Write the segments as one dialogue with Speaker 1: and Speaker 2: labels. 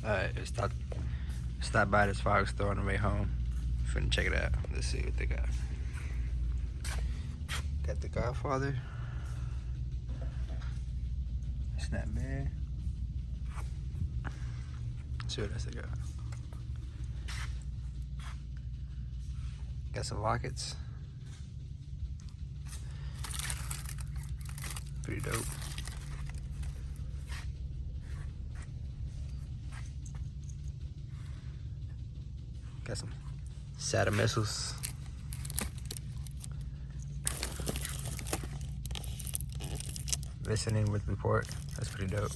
Speaker 1: Alright, stop by this Firework store on the way home. Finna check it out. Let's see what they got. Got the Godfather. Snapman. Let's see what else they got. Got some lockets. Pretty dope. Got some Saturn missiles. Listening with report. That's pretty dope.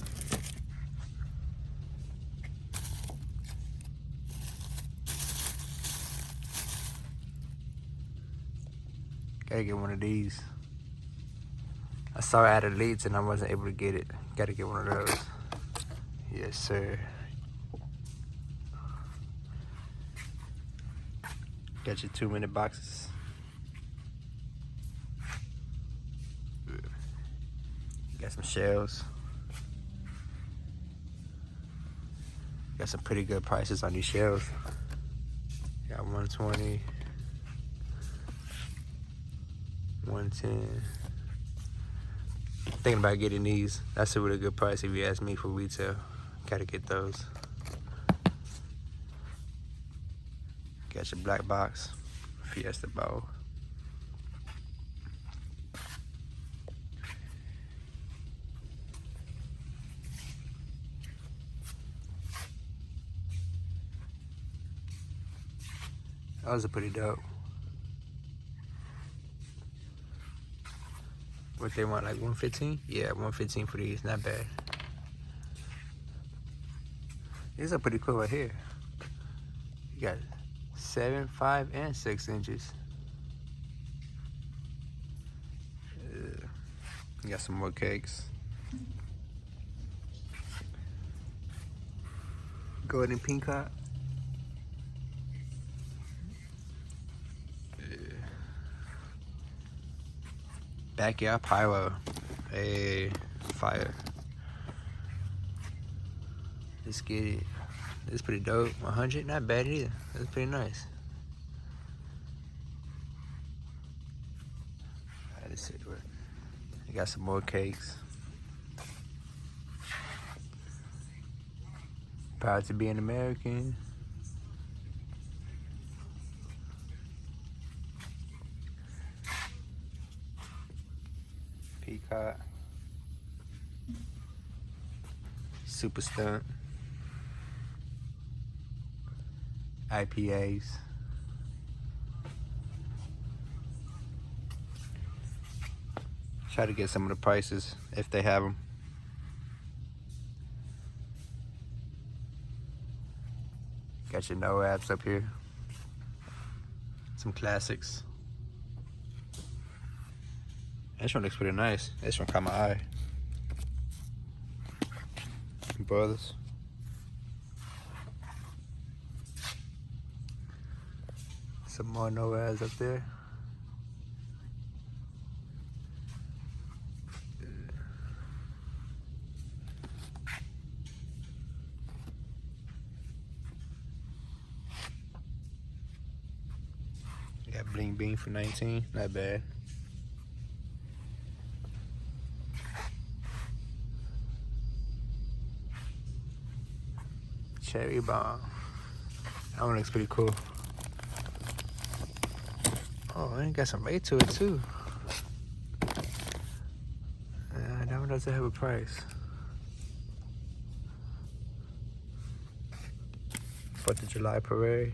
Speaker 1: Gotta get one of these. I saw it at Elites and I wasn't able to get it. Gotta get one of those. Yes, sir. Got your 2-minute boxes. Got some shells. Got some pretty good prices on these shells. Got 120, 110. Thinking about getting these. That's a really good price if you ask me for retail. Gotta get those. Got your black box, Fiesta bowl. Those are pretty dope. What they want, like 115? Yeah, 115 for these, not bad. These are pretty cool right here. You got 7, 5, and 6 inches. You got some more cakes. Golden peacock. Backyard pyro. Hey, fire. Let's get it. It's pretty dope. 100, not bad either. That's pretty nice. Alright, let's see what. You got some more cakes. Proud to be an American. Peacock. Super stunt. IPAs. Try to get some of the prices if they have them. Got your no apps up here. Some classics. This one looks pretty nice. This one caught my eye. Brothers. Some more no ads up there. Got Bling Bean for 19, not bad. Cherry bomb. That one looks pretty cool. Oh, and got some weight to it too. That one doesn't have a price. 4th of July parade.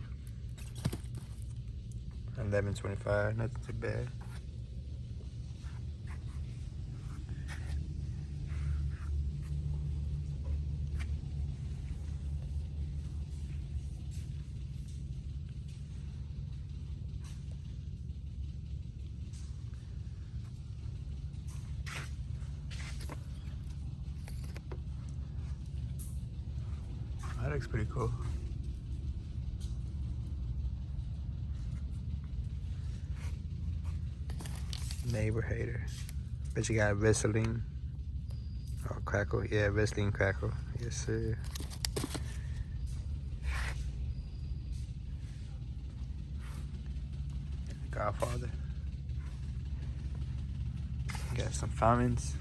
Speaker 1: 11.25, nothing too bad. That looks pretty cool. Neighbor hater. Bet you got Vaseline. Oh, crackle. Yeah, Vaseline crackle. Yes, sir. Godfather. Got some fountains.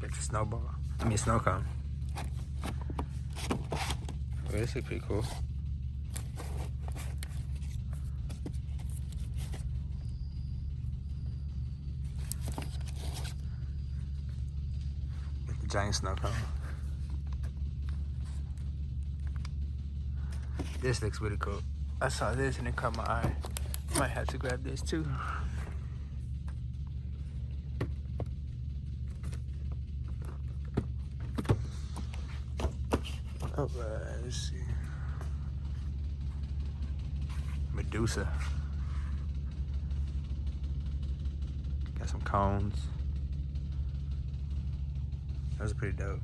Speaker 1: Got the snowball. I mean snow cone. Oh, this looks pretty cool. Got the giant snow cone. This looks really cool. I saw this and it caught my eye. Might have to grab this too. Alright, let's see. Medusa. Got some cones. Those are pretty dope.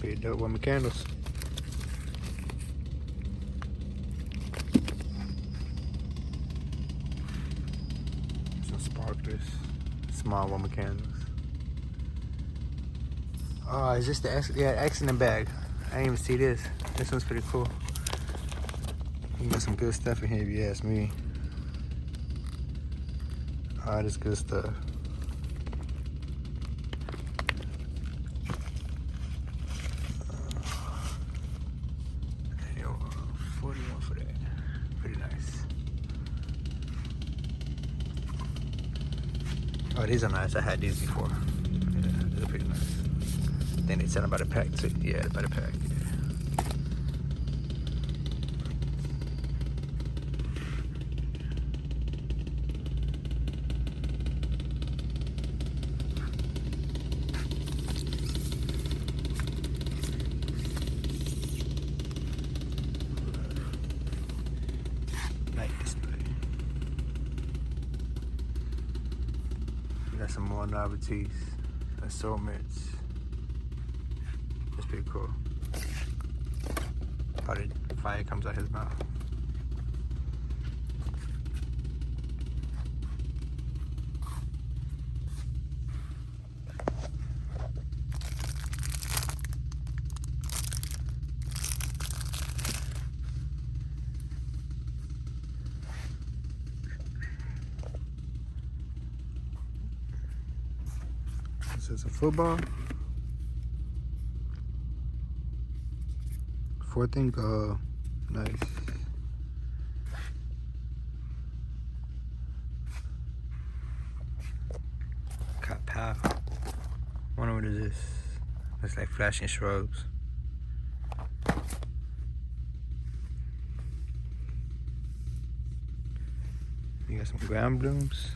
Speaker 1: Pretty dope woman candles. Some sparklers. Small woman candles. Oh, is this the X? Yeah, X in the bag. I didn't even see this. This one's pretty cool. You got some good stuff in here if you ask me. All this good stuff. 41 for that. Pretty nice. Oh, these are nice. I had these before. Yeah, these are pretty nice. I think they sell them by the pack too. Yeah, by the pack. Yeah. Got some more novelties, assortments. That's pretty cool. Probably fire comes out his mouth. This is a football. Fourth and goal. Nice. Got power. Wonder what is this? Looks like flashing shrubs. You got some ground blooms.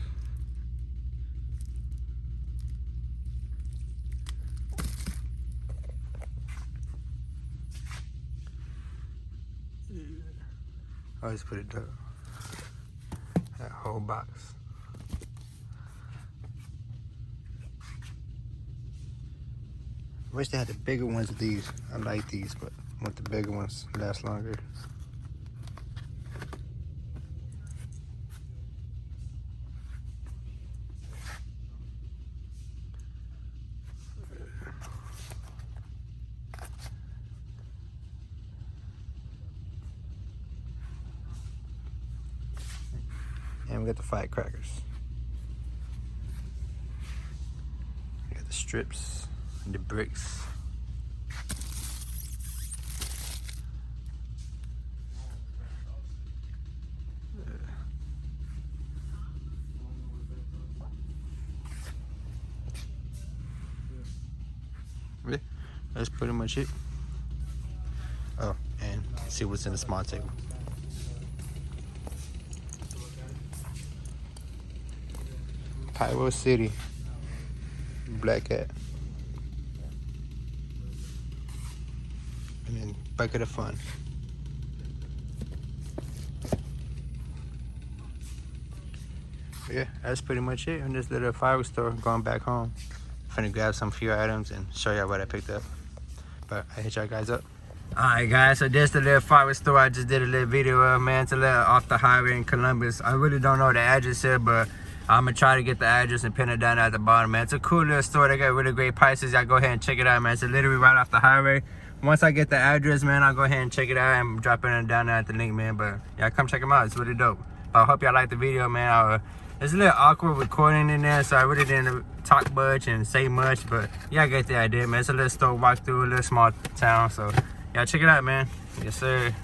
Speaker 1: I just put it down. That whole box. Wish they had the bigger ones of these. I like these, but I want the bigger ones to last longer. And we got the firecrackers. We got the strips and the bricks. Yeah, that's pretty much it. Oh, and see what's in the small table. Pyros City, Black Cat, and then Bucket of Fun. Yeah, that's pretty much it on this little fireworks store. Going back home, finna grab some few items and show y'all what I picked up. But I hit y'all guys up. Alright guys, so this the little fireworks store I just did a little video of, man. It's a little off the highway in Columbus. I really don't know the address here, but I'm gonna try to get the address and pin it down at the bottom, man. It's a cool little store. They got really great prices. Y'all go ahead and check it out, man. It's literally right off the highway. Once I get the address, man, I'll go ahead and check it out and drop it down there at the link, man. But y'all come check them out. It's really dope. I hope y'all like the video, man. It's a little awkward recording in there, so I really didn't talk much and say much, but y'all get the idea, man. It's a little store walk through, a little small town, so y'all check it out, man. Yes, sir.